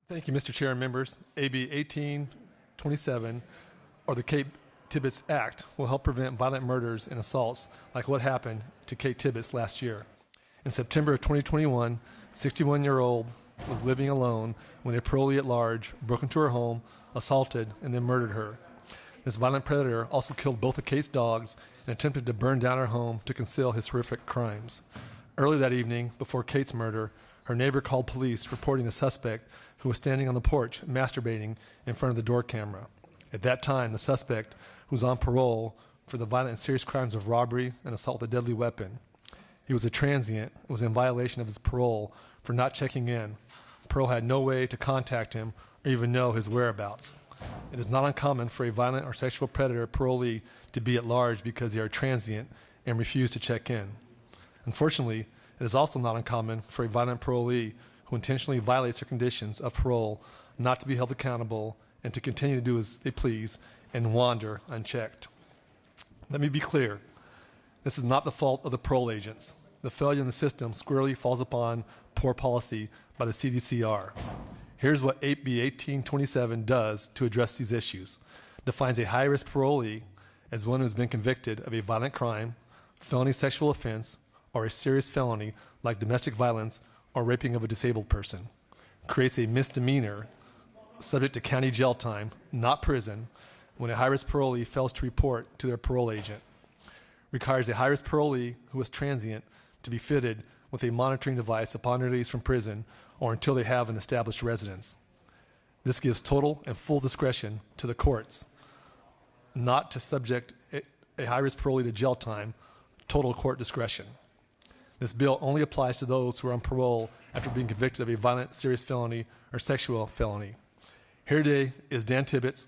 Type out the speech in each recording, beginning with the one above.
Thank you, Mr. Chair and members. AB 1827, or the Kate Tibbitts Act, will help prevent violent murders and assaults like what happened to Kate Tibbitts last year. In September of 2021, 61-year-old was living alone when a parolee at large broke into her home, assaulted, and then murdered her. This violent predator also killed both of Kate's dogs and attempted to burn down her home to conceal his horrific crimes. Early that evening, before Kate's murder, her neighbor called police reporting the suspect who was standing on the porch masturbating in front of the door camera. At that time, the suspect, who was on parole for the violent and serious crimes of robbery and assault with a deadly weapon. He was a transient and was in violation of his parole for not checking in. Parole had no way to contact him or even know his whereabouts. It is not uncommon for a violent or sexual predator parolee to be at large because they are transient and refuse to check in. Unfortunately, it is also not uncommon for a violent parolee who intentionally violates their conditions of parole not to be held accountable and to continue to do as they please and wander unchecked. Let me be clear. This is not the fault of the parole agents. The failure in the system squarely falls upon poor policy by the CDCR. Here's what AB 1827 does to address these issues. Defines a high-risk parolee as one who has been convicted of a violent crime, felony sexual offense, or a serious felony like domestic violence or raping of a disabled person. Creates a misdemeanor subject to county jail time, not prison, when a high-risk parolee fails to report to their parole agent. Requires a high-risk parolee who is transient to be fitted with a monitoring device upon release from prison or until they have an established residence. This gives total and full discretion to the courts not to subject a high-risk parolee to jail time, total court discretion. This bill only applies to those who are on parole after being convicted of a violent, serious felony or sexual felony. Here today is Dan Tibbitts.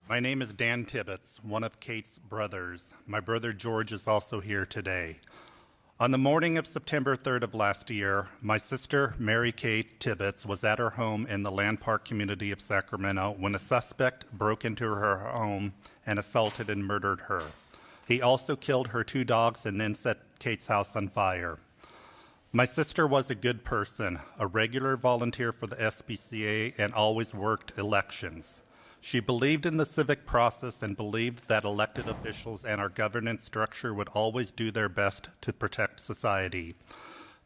My name is Dan Tibbitts, one of Kate's brothers. My brother George is also here today. On the morning of September 3rd of last year, my sister, Mary Kate Tibbitts, was at her home in the Land Park community of Sacramento when a suspect broke into her home and assaulted and murdered her. He also killed her 2 dogs and then set Kate's house on fire. My sister was a good person, a regular volunteer for the SPCA, and always worked elections. She believed in the civic process and believed that elected officials and our governance structure would always do their best to protect society.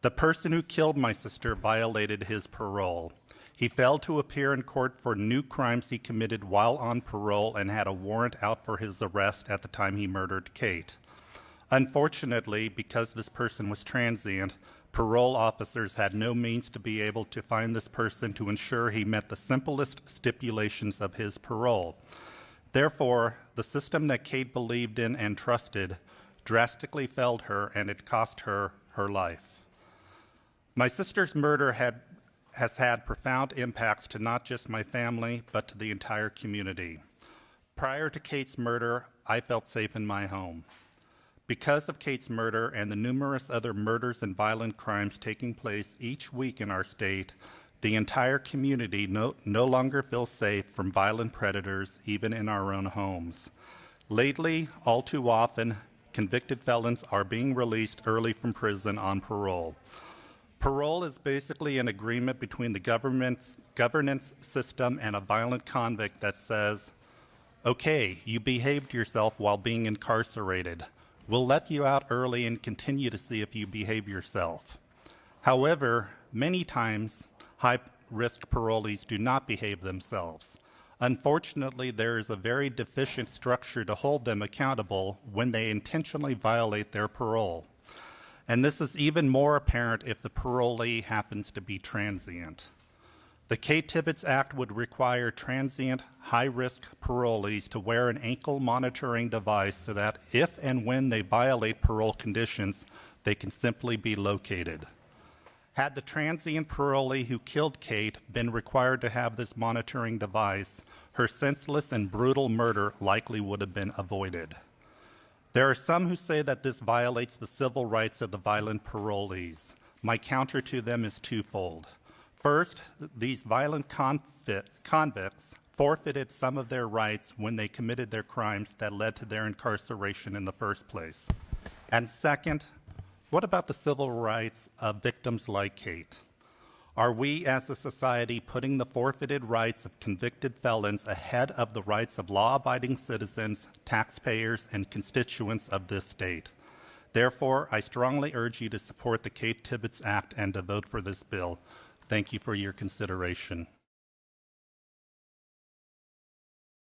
The person who killed my sister violated his parole. He failed to appear in court for new crimes he committed while on parole and had a warrant out for his arrest at the time he murdered Kate. Unfortunately, because this person was transient, parole officers had no means to be able to find this person to ensure he met the simplest stipulations of his parole. Therefore, the system that Kate believed in and trusted drastically failed her, and it cost her her life. My sister's murder has had profound impacts to not just my family, but to the entire community. Prior to Kate's murder, I felt safe in my home. Because of Kate's murder and the numerous other murders and violent crimes taking place each week in our state, the entire community no longer feels safe from violent predators, even in our own homes. Lately, all too often, convicted felons are being released early from prison on parole. Parole is basically an agreement between the government's governance system and a violent convict that says, okay, you behaved yourself while being incarcerated. We'll let you out early and continue to see if you behave yourself. However, many times, high-risk parolees do not behave themselves. Unfortunately, there is a very deficient structure to hold them accountable when they intentionally violate their parole. And this is even more apparent if the parolee happens to be transient. The Kate Tibbitts Act would require transient, high-risk parolees to wear an ankle monitoring device so that if and when they violate parole conditions, they can simply be located. Had the transient parolee who killed Kate been required to have this monitoring device, her senseless and brutal murder likely would have been avoided. There are some who say that this violates the civil rights of the violent parolees. My counter to them is twofold. First, these violent convicts forfeited some of their rights when they committed their crimes that led to their incarceration in the first place. And second, what about the civil rights of victims like Kate? Are we as a society putting the forfeited rights of convicted felons ahead of the rights of law-abiding citizens, taxpayers, and constituents of this state? Therefore, I strongly urge you to support the Kate Tibbitts Act and to vote for this bill. Thank you for your consideration.